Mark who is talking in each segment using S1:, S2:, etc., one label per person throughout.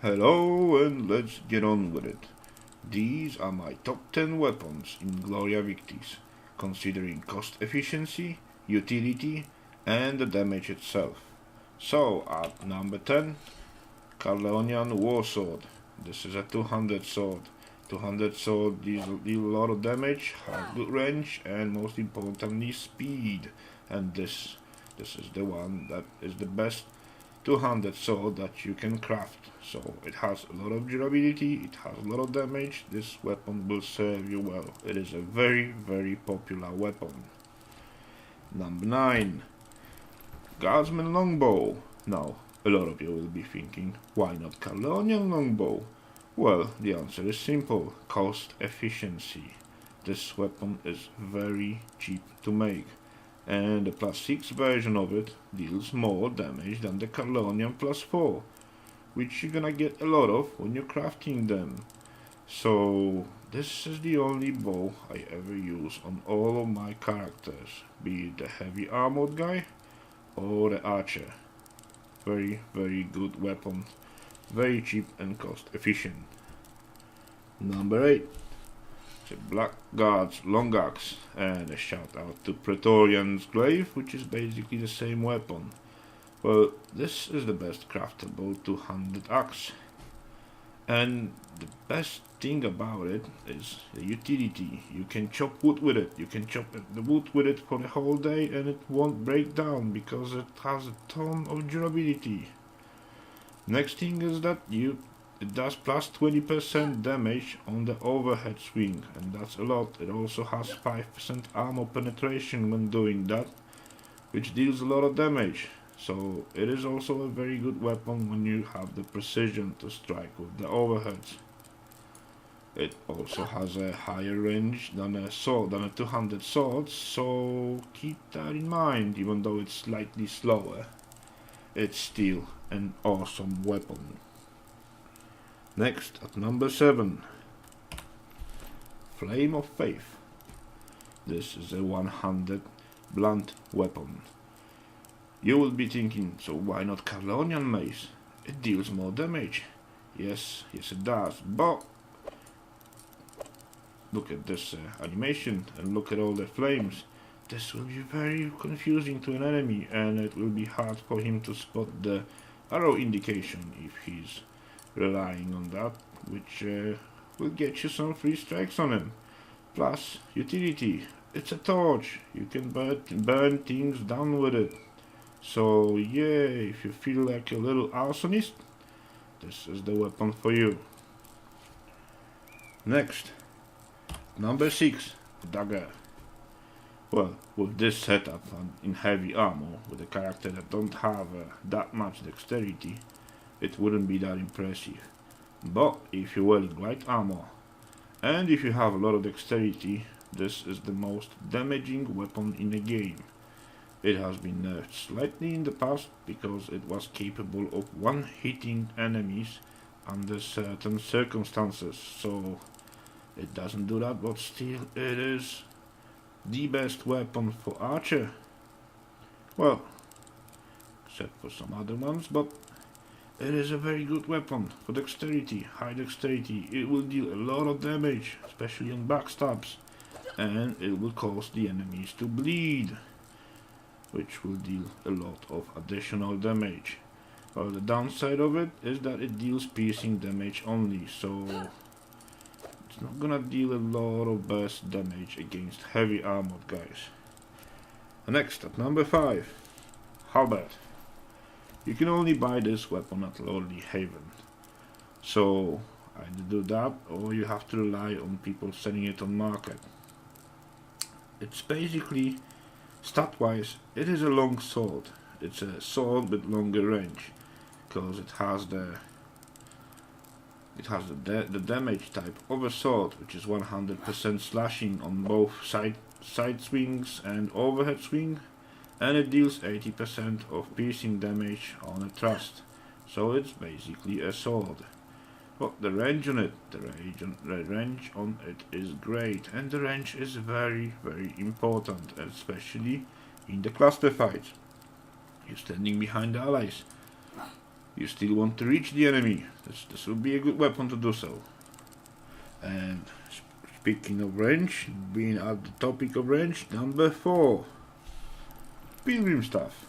S1: Hello and let's get on with it. These are my top 10 weapons in Gloria Victis, considering cost efficiency, utility, and the damage itself. So, at number 10, Carleonian Warsword. This is a 200 sword. 200 sword deal a lot of damage, has good range, and most importantly, speed. And this is the one that is the best 200 sword that you can craft. So it has a lot of durability, it has a lot of damage. This weapon will serve you well. It is a very popular weapon. Number 9, Guardsman Longbow. Now, a lot of you will be thinking, why not Carleonian Longbow? Well, the answer is simple: cost efficiency. This weapon is very cheap to make, and the +6 version of it deals more damage than the Carleonian +4, which you're gonna get a lot of when you're crafting them. So this is the only bow I ever use on all of my characters, be it the heavy armored guy or the archer. Very good weapon, very cheap and cost efficient. Number 8, the Blackguard's Long Axe, and a shout out to Praetorian's Glaive, which is basically the same weapon. Well, this is the best craftable 200 axe, and the best thing about it is the utility. You can chop wood with it, you can chop the wood with it for the whole day and it won't break down because it has a ton of durability. Next thing is that it does +20% damage on the overhead swing, and that's a lot. It also has 5% armor penetration when doing that, which deals a lot of damage. So it is also a very good weapon when you have the precision to strike with the overheads. It also has a higher range than a 200 swords, so keep that in mind. Even though it's slightly slower, it's still an awesome weapon. Next, at number 7, Flame of Faith. This is a 100 blunt weapon. You will be thinking, so why not Carleonian Mace? It deals more damage. Yes it does, but look at this animation and look at all the flames. This will be very confusing to an enemy, and it will be hard for him to spot the arrow indication if he's relying on that, which will get you some free strikes on him. Plus, utility. It's a torch. You can burn things down with it. So yeah, if you feel like a little arsonist, this is the weapon for you. Next, number 6, Dagger. Well, with this setup in heavy armor, with a character that don't have that much dexterity, it wouldn't be that impressive. But if you're wearing light armor, and if you have a lot of dexterity, this is the most damaging weapon in the game. It has been nerfed slightly in the past because it was capable of one-hitting enemies under certain circumstances, so it doesn't do that, but still it is the best weapon for archer. Well, except for some other ones, but it is a very good weapon for dexterity, high dexterity. It will deal a lot of damage, especially on backstabs, and it will cause the enemies to bleed, which will deal a lot of additional damage. Well, the downside of it is that it deals piercing damage only, so it's not gonna deal a lot of burst damage against heavy armored guys. Next, at number 5, Halberd. You can only buy this weapon at Lordly Haven, so either do that or you have to rely on people selling it on market. It's basically, stat-wise, it is a long sword. It's a sword with longer range, because it has the damage type of a sword, which is 100% slashing on both side swings and overhead swing, and it deals 80% of piercing damage on a thrust. So it's basically a sword. But the range on it, is great, and the range is very important, especially in the cluster fights. You're standing behind the allies. you still want to reach the enemy. This would be a good weapon to do so. And speaking of range, being at the topic of range, number 4, pilgrim staff.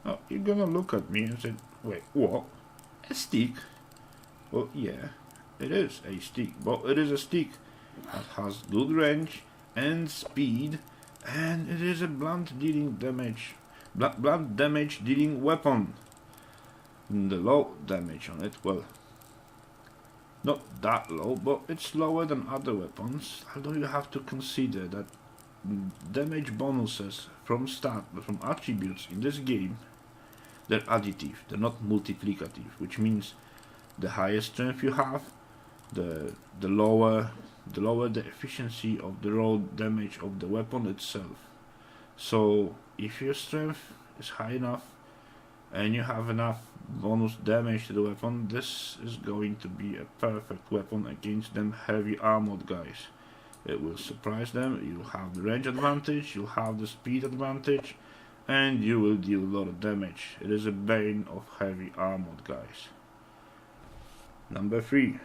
S1: Now you're gonna look at me and say, wait, what? A stick? Well, yeah, it is a stick, but it is a stick that has good range and speed, and it is a blunt damage dealing weapon. The low damage on it, well, not that low, but it's lower than other weapons, although you have to consider that damage bonuses from attributes in this game, they're additive, they're not multiplicative, which means the higher strength you have, the lower the efficiency of the raw damage of the weapon itself. So if your strength is high enough and you have enough bonus damage to the weapon, this is going to be a perfect weapon against them heavy armored guys. It will surprise them, you'll have the range advantage, you'll have the speed advantage, and you will deal a lot of damage. It is a bane of heavy armored guys. Number 3,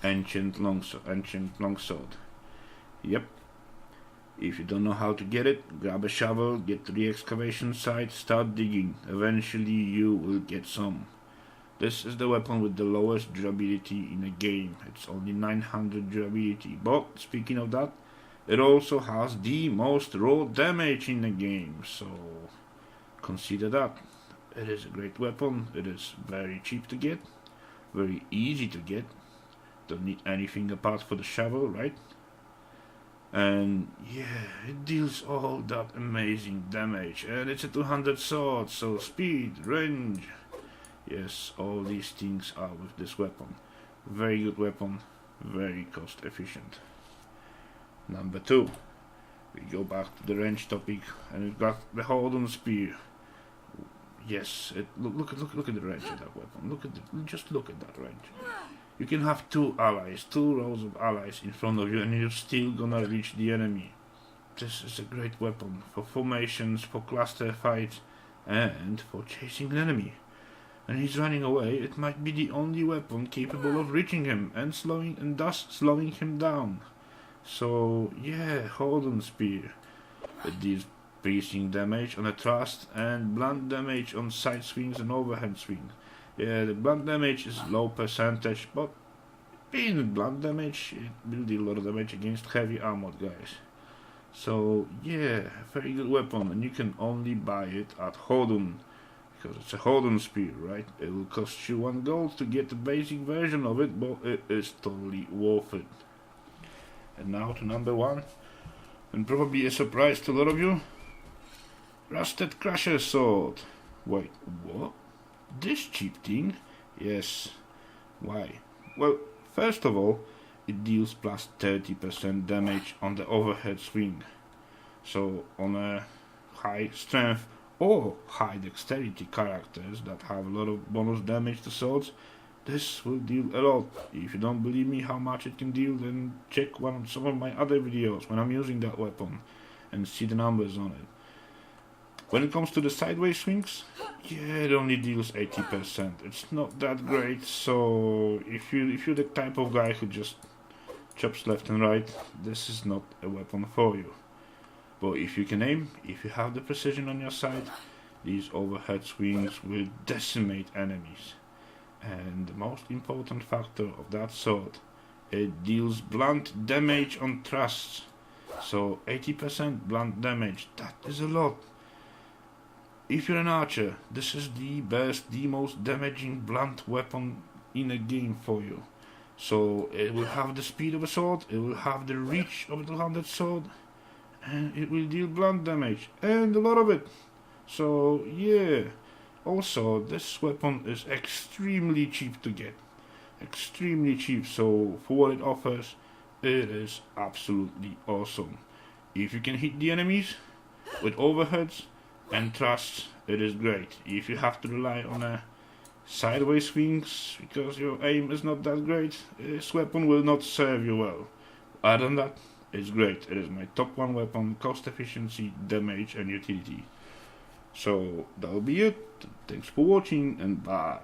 S1: Ancient Longsword. Yep. If you don't know how to get it, grab a shovel, get to the excavation site, start digging. Eventually you will get some. This is the weapon with the lowest durability in a game. It's only 900 durability. But speaking of that, it also has the most raw damage in the game. So consider that. It is a great weapon. It is very cheap to get, very easy to get. Don't need anything apart for the shovel, right? And yeah, it deals all that amazing damage, and it's a 200 sword, so speed, range, yes, all these things are with this weapon. Very good weapon, very cost efficient. Number 2, we go back to the range topic, and we've got the Holden Spear. Yes, look at the range of that weapon. Just look at that range. You can have 2 rows of allies in front of you, and you're still gonna reach the enemy. This is a great weapon for formations, for cluster fights, and for chasing the enemy. When he's running away, it might be the only weapon capable of reaching him and thus slowing him down. So yeah, Holden Spear. It deals piercing damage on a thrust and blunt damage on side swings and overhead swings. Yeah, the blunt damage is low percentage, but being blunt damage, it will deal a lot of damage against heavy armored guys. So yeah, very good weapon, and you can only buy it at Holden, because it's a Holden Spear, right? It will cost you 1 gold to get the basic version of it, but it is totally worth it. And now to number 1, and probably a surprise to a lot of you, Rusted Crusher Sword. Wait, what? This cheap thing? Yes. Why? Well, first of all, it deals plus 30% damage on the overhead swing. So on a high strength or high dexterity characters that have a lot of bonus damage to swords, this will deal a lot. If you don't believe me how much it can deal, then check some of my other videos when I'm using that weapon and see the numbers on it. When it comes to the sideways swings, yeah, it only deals 80%. It's not that great, so if you're the type of guy who just chops left and right, this is not a weapon for you. But if you can aim, if you have the precision on your side, these overhead swings will decimate enemies. And the most important factor of that sword, it deals blunt damage on thrusts. So 80% blunt damage, that is a lot. If you're an archer, this is the best, the most damaging blunt weapon in a game for you. So it will have the speed of a sword, it will have the reach of a 200 sword, and it will deal blunt damage, and a lot of it. So yeah, also this weapon is extremely cheap to get. Extremely cheap, so for what it offers, it is absolutely awesome. If you can hit the enemies with overheads and thrusts, it is great. If you have to rely on a sideways swings because your aim is not that great, this weapon will not serve you well. Other than that, it's great. It is my top 1 weapon, cost efficiency, damage and utility. So that'll be it. Thanks for watching and bye.